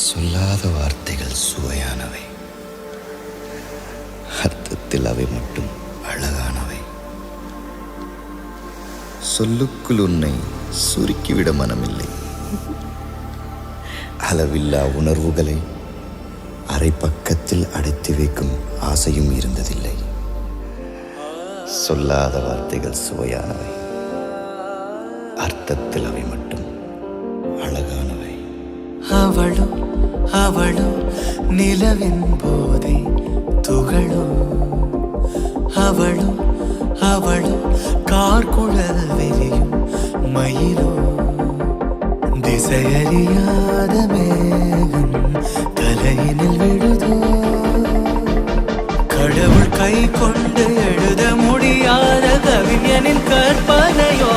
சொல்லாத வார்த்தைகள் சுவையானவை, அர்த்தத்தில் அவை மட்டும் அழகானவை. சொல்லுக்குள் உன்னை சுருக்கிவிட மனமில்லை. அளவில்லா உணர்வுகளை அரை பக்கத்தில் அடைத்து வைக்கும் ஆசையும் இருந்ததில்லை. சொல்லாத வார்த்தைகள் சுவையானவை, அர்த்தத்தில் அவை மட்டும் அழகானவை. அவளோ அவளோ நிலவின் போதை துகளோ, அவளோ அவளோ கார்குழல் வெறியும் மயிலோ, திசையறியாத மேகம் தலையினில் விழுதோ, கடவுள் கை கொண்டு எழுத முடியாத கவிஞனின் கற்பனையோ.